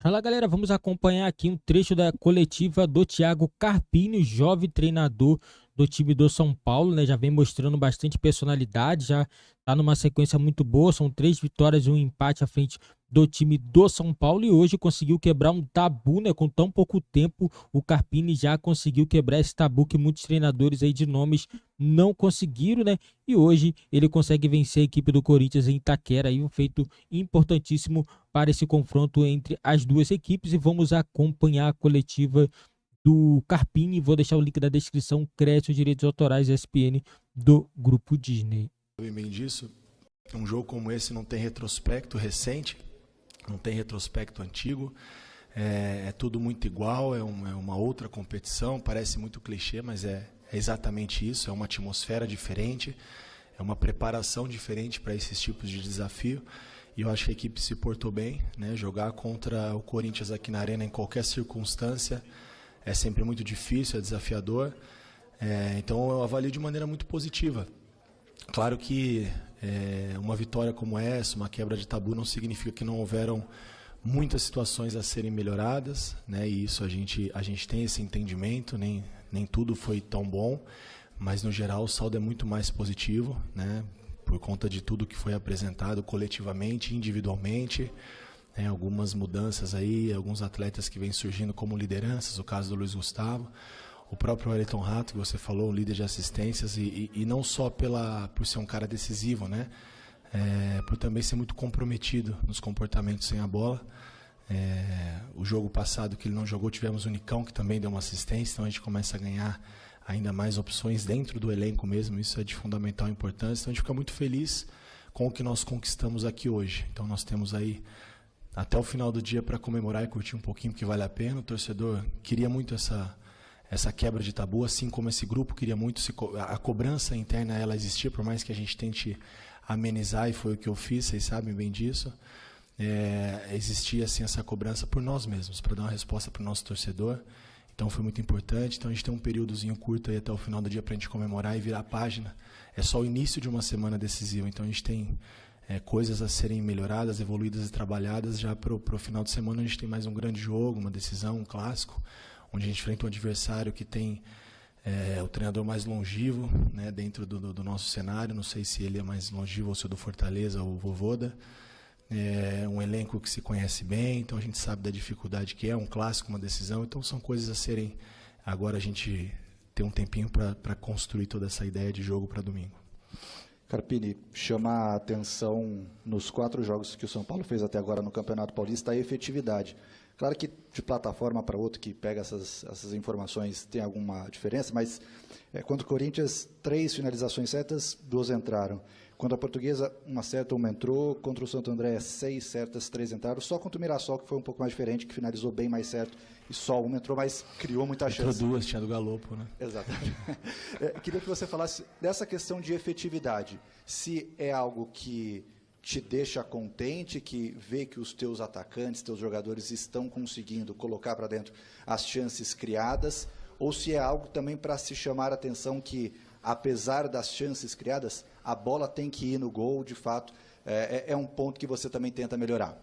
Fala galera, vamos acompanhar aqui um trecho da coletiva do Thiago Carpini, jovem treinador do time do São Paulo, né? Já vem mostrando bastante personalidade, já tá numa sequência muito boa, são 3 vitórias e um empate à frente do time do São Paulo e hoje conseguiu quebrar um tabu, né? Com tão pouco tempo, o Carpini já conseguiu quebrar esse tabu que muitos treinadores aí de nomes não conseguiram, né? E hoje ele consegue vencer a equipe do Corinthians em Itaquera, aí um feito importantíssimo para esse confronto entre as duas equipes e vamos acompanhar a coletiva do Carpini. Vou deixar o link da descrição, crédito direitos autorais ESPN do Grupo Disney. Bem disso, um jogo como esse não tem retrospecto recente, não tem retrospecto antigo, é tudo muito igual, é uma outra competição, parece muito clichê, mas é exatamente isso, é uma atmosfera diferente, é uma preparação diferente para esses tipos de desafio. E eu acho que a equipe se portou bem, né? Jogar contra o Corinthians aqui na Arena em qualquer circunstância é sempre muito difícil, é desafiador. Então eu avalio de maneira muito positiva. Claro que uma vitória como essa, uma quebra de tabu, não significa que não houveram muitas situações a serem melhoradas, né? E isso a gente tem esse entendimento, nem tudo foi tão bom, mas no geral o saldo é muito mais positivo, né? Por conta de tudo que foi apresentado coletivamente, individualmente, né, algumas mudanças aí, alguns atletas que vêm surgindo como lideranças, o caso do Luiz Gustavo, o próprio Ayrton Rato, que você falou, líder de assistências, e não só por ser um cara decisivo, né, por também ser muito comprometido nos comportamentos sem a bola. O jogo passado que ele não jogou, tivemos o Nicão, que também deu uma assistência, então a gente começa a ganhar ainda mais opções dentro do elenco mesmo, isso é de fundamental importância, então a gente fica muito feliz com o que nós conquistamos aqui hoje. Então nós temos aí até o final do dia para comemorar e curtir um pouquinho, porque vale a pena. O torcedor queria muito essa quebra de tabu, assim como esse grupo queria muito, a cobrança interna ela existia, por mais que a gente tente amenizar, e foi o que eu fiz, vocês sabem bem disso. Existia assim essa cobrança por nós mesmos, para dar uma resposta para o nosso torcedor. Então foi muito importante. Então a gente tem um períodozinho curto aí até o final do dia para a gente comemorar e virar a página. É só o início de uma semana decisiva. Então a gente tem coisas a serem melhoradas, evoluídas e trabalhadas. Já para o final de semana a gente tem mais um grande jogo, uma decisão, um clássico, onde a gente enfrenta um adversário que tem o treinador mais longevo, né, dentro do nosso cenário. Não sei se ele é mais longevo ou se é do Fortaleza ou o Vovôda. Um elenco que se conhece bem, então a gente sabe da dificuldade que é um clássico, uma decisão, então são coisas a serem, agora a gente tem um tempinho para construir toda essa ideia de jogo para domingo. Carpini, chama a atenção nos 4 jogos que o São Paulo fez até agora no Campeonato Paulista a efetividade. Claro que de plataforma para outra que pega essas informações tem alguma diferença, mas contra o Corinthians 3 finalizações certas, 2 entraram. Contra a Portuguesa, 1 certa, 1 entrou. Contra o Santo André, 6 certas, 3 entraram. Só contra o Mirassol, que foi um pouco mais diferente, que finalizou bem mais certo. E só 1 entrou, mas criou muita chance. Entrou 2, tinha do Galopo, né? Exatamente. Queria que você falasse dessa questão de efetividade. Se é algo que te deixa contente, que vê que os teus atacantes, teus jogadores estão conseguindo colocar para dentro as chances criadas, ou se é algo também para se chamar a atenção que, apesar das chances criadas, a bola tem que ir no gol, de fato, é um ponto que você também tenta melhorar.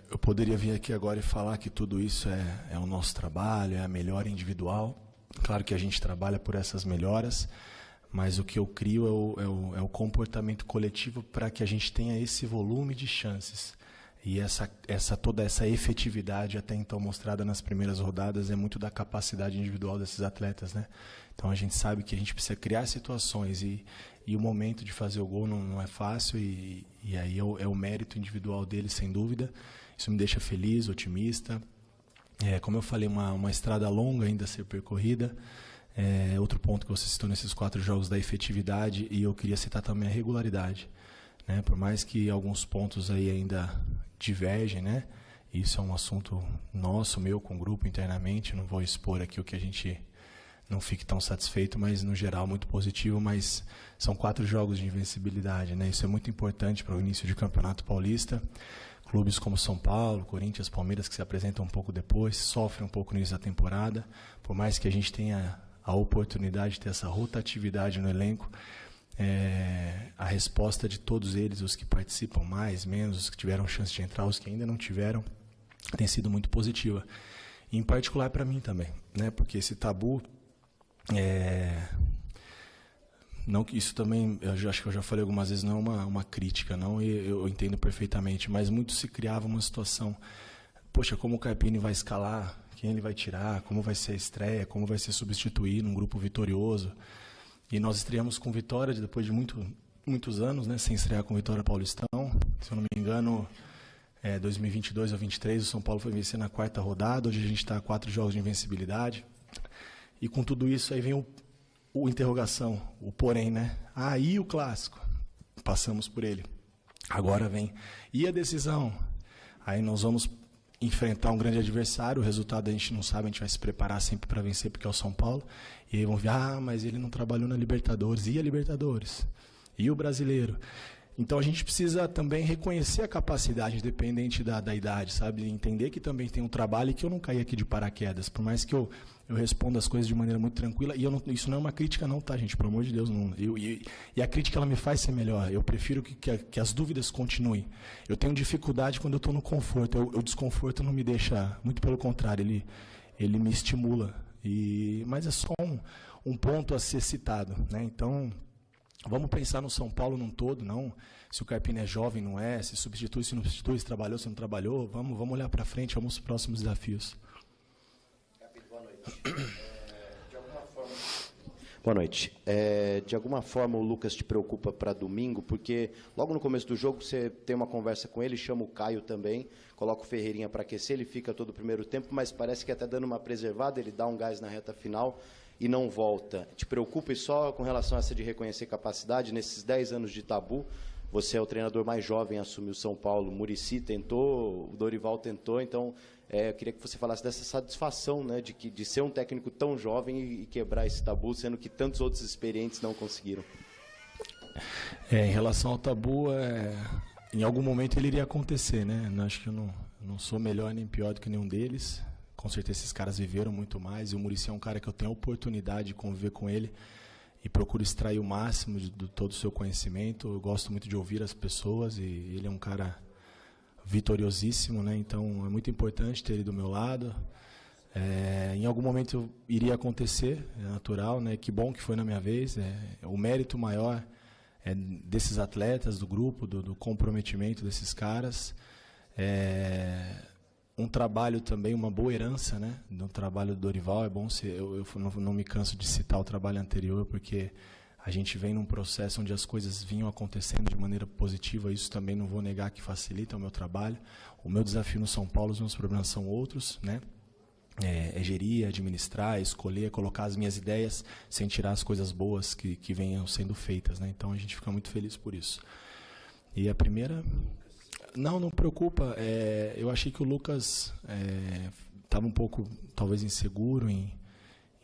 Eu poderia vir aqui agora e falar que tudo isso é o nosso trabalho, é a melhora individual. Claro que a gente trabalha por essas melhoras, mas o que eu crio é o comportamento coletivo para que a gente tenha esse volume de chances. E toda essa efetividade até então mostrada nas primeiras rodadas é muito da capacidade individual desses atletas, né? Então a gente sabe que a gente precisa criar situações e o momento de fazer o gol não é fácil e aí é o mérito individual deles, sem dúvida. Isso me deixa feliz, otimista. Como eu falei, uma estrada longa ainda a ser percorrida. Outro ponto que você citou nesses 4 jogos da efetividade, e eu queria citar também a regularidade, né? Por mais que alguns pontos aí ainda divergem, né? Isso é um assunto nosso, meu, com o grupo internamente. Não vou expor aqui o que a gente não fique tão satisfeito, mas no geral muito positivo. Mas são 4 jogos de invencibilidade, né? Isso é muito importante para o início de Campeonato Paulista. Clubes como São Paulo, Corinthians, Palmeiras, que se apresentam um pouco depois, sofrem um pouco no início da temporada. Por mais que a gente tenha a oportunidade de ter essa rotatividade no elenco, A resposta de todos eles, os que participam mais, menos, os que tiveram chance de entrar, os que ainda não tiveram, tem sido muito positiva. E, em particular para mim também, né? Porque esse tabu, não que isso também, acho que eu já falei algumas vezes, não é uma crítica, não, e eu entendo perfeitamente, mas muito se criava uma situação, poxa, como o Carpini vai escalar, quem ele vai tirar, como vai ser a estreia, como vai ser substituído num grupo vitorioso. E nós estreamos com vitória depois de muitos anos, né, sem estrear com vitória Paulistão. Se eu não me engano, 2022 ou 2023, o São Paulo foi vencer na 4ª rodada. Hoje a gente está a 4 jogos de invencibilidade. E com tudo isso aí vem o interrogação, o porém, né? E o clássico? Passamos por ele. Agora vem. E a decisão? Aí nós vamos enfrentar um grande adversário, o resultado a gente não sabe, a gente vai se preparar sempre para vencer, porque é o São Paulo. E aí vão ver, mas ele não trabalhou na Libertadores. E a Libertadores? E o Brasileiro? Então a gente precisa também reconhecer a capacidade, independente da idade, sabe? Entender que também tem um trabalho e que eu não caí aqui de paraquedas. Por mais que eu respondo as coisas de maneira muito tranquila. E isso não é uma crítica não, tá, gente? Pelo amor de Deus. Não. E a crítica ela me faz ser melhor. Eu prefiro que as dúvidas continuem. Eu tenho dificuldade quando eu estou no conforto. O desconforto não me deixa, muito pelo contrário, ele me estimula. Mas é só um ponto a ser citado, né? Então, vamos pensar no São Paulo num todo, não se o Carpini é jovem, não é, se substitui, se não substitui, se trabalhou, se não trabalhou. Vamos olhar para frente, vamos aos próximos desafios. Boa noite. Boa noite. De alguma forma o Lucas te preocupa para domingo, porque logo no começo do jogo você tem uma conversa com ele, chama o Caio também, coloca o Ferreirinha para aquecer, ele fica todo o primeiro tempo, mas parece que até dando uma preservada, ele dá um gás na reta final e não volta. Te preocupa, e só com relação a essa de reconhecer capacidade, nesses 10 anos de tabu, você é o treinador mais jovem a assumir o São Paulo, o Muricy tentou, o Dorival tentou, então eu queria que você falasse dessa satisfação, né, de ser um técnico tão jovem e quebrar esse tabu, sendo que tantos outros experientes não conseguiram. Em relação ao tabu, em algum momento ele iria acontecer, né? Acho que eu não sou melhor nem pior do que nenhum deles. Com certeza esses caras viveram muito mais, e o Muricy é um cara que eu tenho a oportunidade de conviver com ele e procuro extrair o máximo de todo o seu conhecimento. Eu gosto muito de ouvir as pessoas, e ele é um cara vitoriosíssimo, né? Então é muito importante ter ele do meu lado. Em algum momento iria acontecer, é natural, né? Que bom que foi na minha vez. O mérito maior é desses atletas, do grupo, do comprometimento desses caras. Um trabalho também, uma boa herança, né? Do trabalho do Dorival. É bom eu não me canso de citar o trabalho anterior, porque a gente vem num processo onde as coisas vinham acontecendo de maneira positiva. Isso também não vou negar que facilita o meu trabalho. O meu desafio no São Paulo, os meus problemas são outros, né? Gerir, administrar, escolher, colocar as minhas ideias sem tirar as coisas boas que venham sendo feitas, né? Então a gente fica muito feliz por isso. E a primeira... Não preocupa. Eu achei que o Lucas estava um pouco, talvez, inseguro em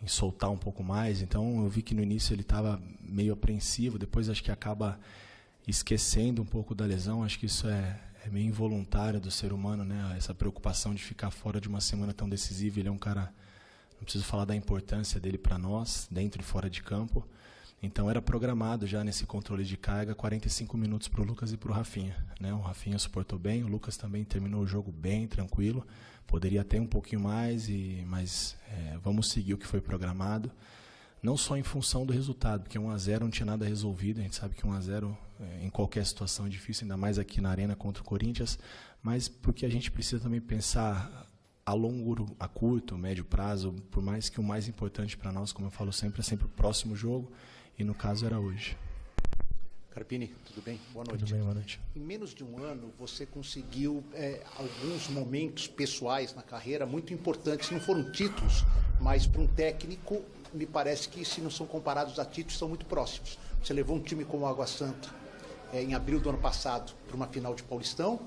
soltar um pouco mais. Então, eu vi que no início ele estava meio apreensivo. Depois, acho que acaba esquecendo um pouco da lesão. Acho que isso é meio involuntário do ser humano, né? Essa preocupação de ficar fora de uma semana tão decisiva. Ele é um cara... Não preciso falar da importância dele para nós, dentro e fora de campo. Então, era programado já nesse controle de carga 45 minutos para o Lucas e para o Rafinha, né? O Rafinha suportou bem, o Lucas também terminou o jogo bem, tranquilo. Poderia ter um pouquinho mais, mas vamos seguir o que foi programado. Não só em função do resultado, porque 1-0 não tinha nada resolvido. A gente sabe que 1-0 em qualquer situação é difícil, ainda mais aqui na Arena contra o Corinthians. Mas porque a gente precisa também pensar a curto, médio prazo, por mais que o mais importante para nós, como eu falo sempre, é sempre o próximo jogo. E no caso era hoje. Carpini, tudo bem? Boa noite. Tudo bem, boa noite. Em menos de um ano, você conseguiu alguns momentos pessoais na carreira muito importantes. Não foram títulos, mas para um técnico, me parece que, se não são comparados a títulos, são muito próximos. Você levou um time como o Água Santa, em abril do ano passado, para uma final de Paulistão,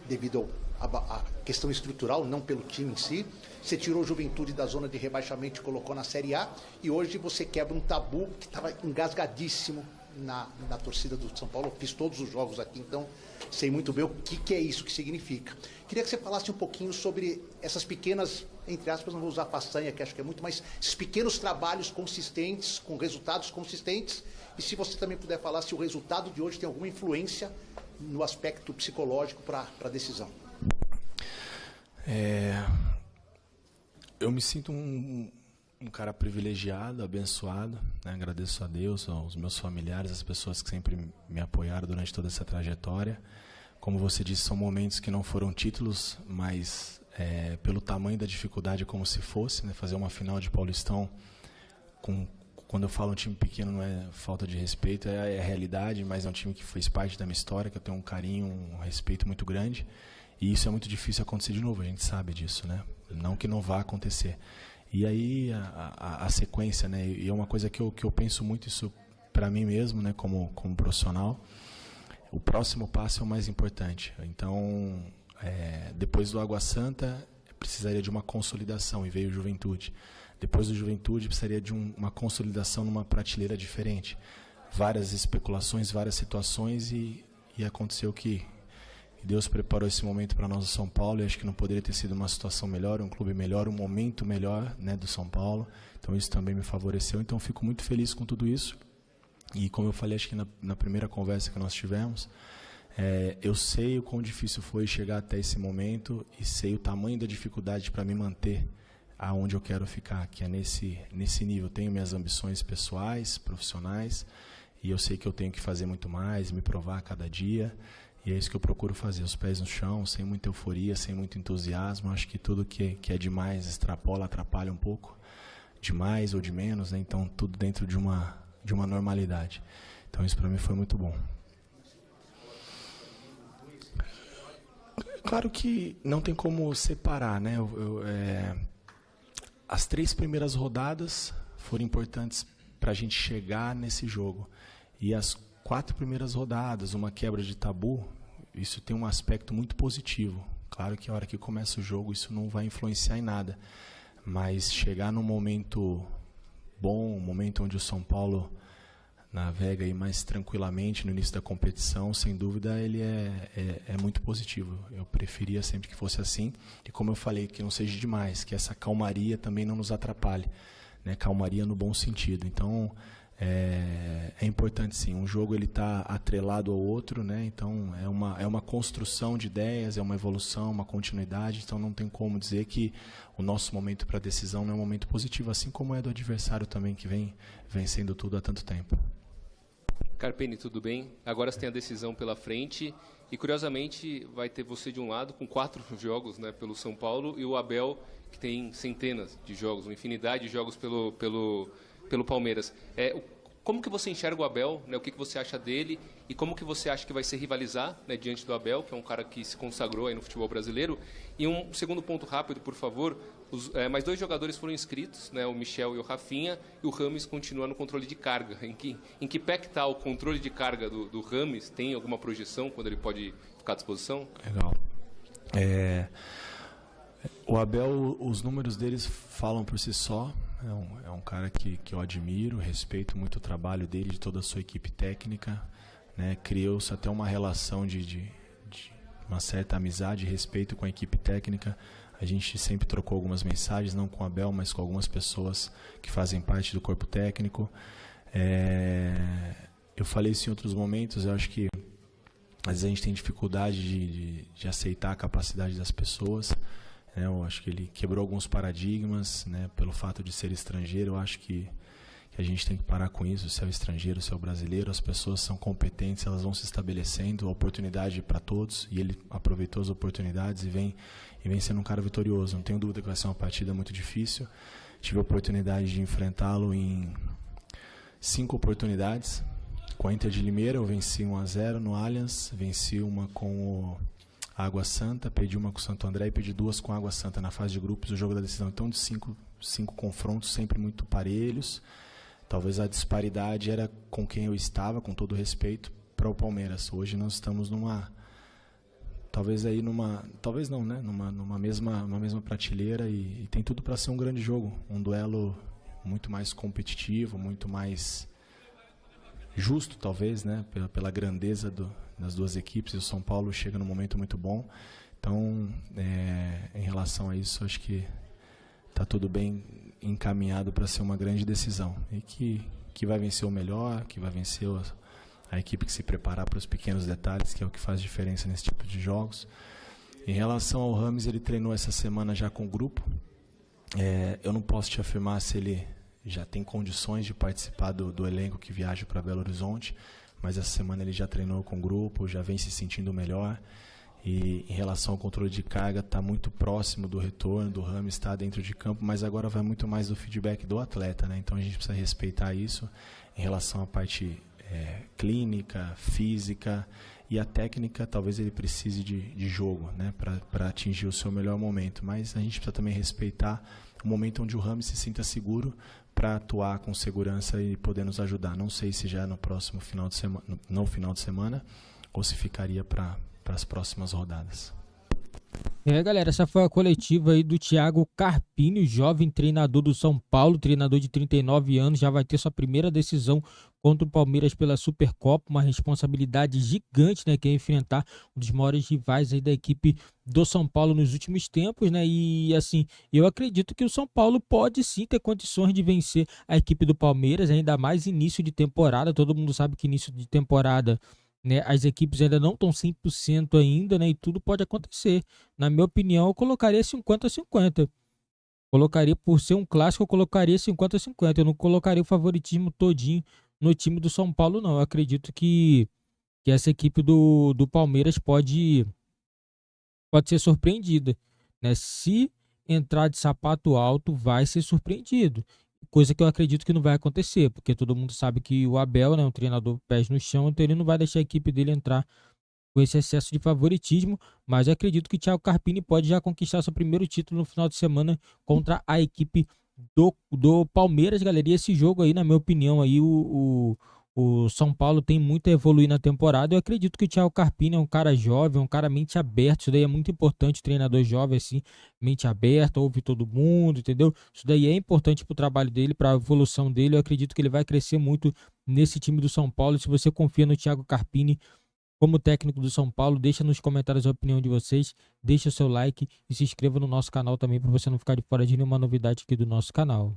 devido à questão estrutural, não pelo time em si. Você tirou o Juventude da zona de rebaixamento e colocou na Série A, e hoje você quebra um tabu que estava engasgadíssimo na torcida do São Paulo, fiz todos os jogos aqui, então sei muito bem o que é isso que significa. Queria que você falasse um pouquinho sobre essas pequenas, entre aspas, não vou usar façanha, que acho que é muito, mas esses pequenos trabalhos consistentes, com resultados consistentes, e se você também puder falar se o resultado de hoje tem alguma influência no aspecto psicológico para a decisão. Eu me sinto um cara privilegiado, abençoado, né? Agradeço a Deus, aos meus familiares, as pessoas que sempre me apoiaram durante toda essa trajetória. Como você disse, são momentos que não foram títulos, mas pelo tamanho da dificuldade, como se fosse, né? Fazer uma final de Paulistão, quando eu falo um time pequeno não é falta de respeito, é a realidade, mas é um time que fez parte da minha história, que eu tenho um carinho, um respeito muito grande, e isso é muito difícil acontecer de novo, a gente sabe disso, né? Não que não vá acontecer. E aí a sequência, né? E é uma coisa que eu penso muito isso para mim mesmo, né? Como profissional. O próximo passo é o mais importante. Então, depois do Água Santa, precisaria de uma consolidação e veio o Juventude. Depois do Juventude, precisaria de uma consolidação numa prateleira diferente. Várias especulações, várias situações e aconteceu que Deus preparou esse momento para nós do São Paulo, e acho que não poderia ter sido uma situação melhor, um clube melhor, um momento melhor, né, do São Paulo. Então isso também me favoreceu, então fico muito feliz com tudo isso. E como eu falei, acho que na primeira conversa que nós tivemos, eu sei o quão difícil foi chegar até esse momento e sei o tamanho da dificuldade para me manter aonde eu quero ficar, que é nesse nível. Tenho minhas ambições pessoais, profissionais, e eu sei que eu tenho que fazer muito mais, me provar a cada dia. E é isso que eu procuro fazer, os pés no chão, sem muita euforia, sem muito entusiasmo. Acho que tudo que é demais extrapola, atrapalha um pouco, de mais ou de menos, né? Então tudo dentro de uma normalidade. Então isso para mim foi muito bom. Claro que não tem como separar, né? As 3 primeiras rodadas foram importantes para a gente chegar nesse jogo. E as 4 primeiras rodadas, uma quebra de tabu, isso tem um aspecto muito positivo. Claro que a hora que começa o jogo isso não vai influenciar em nada, mas chegar num momento bom, um momento onde o São Paulo navega aí mais tranquilamente no início da competição, sem dúvida ele é muito positivo. Eu preferia sempre que fosse assim, e como eu falei, que não seja demais, que essa calmaria também não nos atrapalhe, né? Calmaria no bom sentido. Então é importante sim, um jogo ele está atrelado ao outro, né? Então é uma construção de ideias, é uma evolução, uma continuidade, então não tem como dizer que o nosso momento para decisão não é um momento positivo, assim como é do adversário também, que vem vencendo tudo há tanto tempo. Carpini, tudo bem? Agora você tem a decisão pela frente e, curiosamente, vai ter você de um lado com 4 jogos, né, pelo São Paulo, e o Abel, que tem centenas de jogos, uma infinidade de jogos pelo Palmeiras. Como que você enxerga o Abel, né, o que você acha dele e como que você acha que vai ser rivalizar, né, diante do Abel, que é um cara que se consagrou aí no futebol brasileiro? E um segundo ponto rápido, por favor, mais 2 jogadores foram inscritos, né, o Michel e o Rafinha, e o Rames continua no controle de carga. Em que pé que está o controle de carga do Rames? Tem alguma projeção quando ele pode ficar à disposição? Legal. O Abel, os números deles falam por si só. É um cara que eu admiro, respeito muito o trabalho dele, de toda a sua equipe técnica, né? Criou-se até uma relação de uma certa amizade e respeito com a equipe técnica. A gente sempre trocou algumas mensagens, não com o Abel, mas com algumas pessoas que fazem parte do corpo técnico. Eu falei isso em outros momentos, eu acho que às vezes a gente tem dificuldade de aceitar a capacidade das pessoas. Eu acho que ele quebrou alguns paradigmas, né, pelo fato de ser estrangeiro. Eu acho que a gente tem que parar com isso. Se é o estrangeiro, se é o brasileiro, as pessoas são competentes, elas vão se estabelecendo, a oportunidade para todos, e ele aproveitou as oportunidades e vem sendo um cara vitorioso. Não tenho dúvida que vai ser uma partida muito difícil. Tive a oportunidade de enfrentá-lo em 5 oportunidades. Com a Inter de Limeira eu venci 1-0 no Allianz, venci uma com o Água Santa, perdi uma com o Santo André e perdi 2 com a Água Santa na fase de grupos do jogo da decisão. Então, de 5 confrontos sempre muito parelhos. Talvez a disparidade era com quem eu estava, com todo respeito, para o Palmeiras. Hoje nós estamos talvez não, né? Numa mesma prateleira e tem tudo para ser um grande jogo, um duelo muito mais competitivo, muito mais justo, talvez, né, pela grandeza das duas equipes, e o São Paulo chega num momento muito bom. Então, em relação a isso, acho que está tudo bem encaminhado para ser uma grande decisão. E que vai vencer o melhor, que vai vencer a equipe que se preparar para os pequenos detalhes, que é o que faz diferença nesse tipo de jogos. Em relação ao Rames, ele treinou essa semana já com o grupo. Eu não posso te afirmar se ele já tem condições de participar do elenco que viaja para Belo Horizonte, mas essa semana ele já treinou com o grupo, já vem se sentindo melhor. E em relação ao controle de carga, está muito próximo do retorno, do Rames estar dentro de campo, mas agora vai muito mais do feedback do atleta, né? Então a gente precisa respeitar isso em relação à parte clínica, física, e a técnica. Talvez ele precise de jogo, né, para atingir o seu melhor momento, mas a gente precisa também respeitar o momento onde o Rames se sinta seguro para atuar com segurança e poder nos ajudar. Não sei se já é no próximo final de semana, no final de semana, ou se ficaria para as próximas rodadas. Galera, essa foi a coletiva aí do Thiago Carpini, jovem treinador do São Paulo, treinador de 39 anos, já vai ter sua primeira decisão contra o Palmeiras pela Supercopa, uma responsabilidade gigante, né, que é enfrentar um dos maiores rivais aí da equipe do São Paulo nos últimos tempos, né, e assim, eu acredito que o São Paulo pode sim ter condições de vencer a equipe do Palmeiras, ainda mais início de temporada. Todo mundo sabe que início de temporada, né, as equipes ainda não estão 100% ainda, né, e tudo pode acontecer. Na minha opinião, eu colocaria 50-50. Colocaria, por ser um clássico, eu colocaria 50-50. Eu não colocaria o favoritismo todinho no time do São Paulo, não. Eu acredito que essa equipe do Palmeiras pode ser surpreendida, né? Se entrar de sapato alto, vai ser surpreendido. Coisa que eu acredito que não vai acontecer, porque todo mundo sabe que o Abel, né, um treinador pés no chão, então ele não vai deixar a equipe dele entrar com esse excesso de favoritismo, mas eu acredito que o Thiago Carpini pode já conquistar seu primeiro título no final de semana contra a equipe do Palmeiras, galera. E esse jogo aí, na minha opinião, aí, o São Paulo tem muito a evoluir na temporada. Eu acredito que o Thiago Carpini é um cara jovem, um cara mente aberta. Isso daí é muito importante, treinador jovem assim, mente aberta, ouve todo mundo, entendeu? Isso daí é importante para o trabalho dele, para a evolução dele. Eu acredito que ele vai crescer muito nesse time do São Paulo. Se você confia no Thiago Carpini como técnico do São Paulo, deixa nos comentários a opinião de vocês, deixa o seu like e se inscreva no nosso canal também, para você não ficar de fora de nenhuma novidade aqui do nosso canal.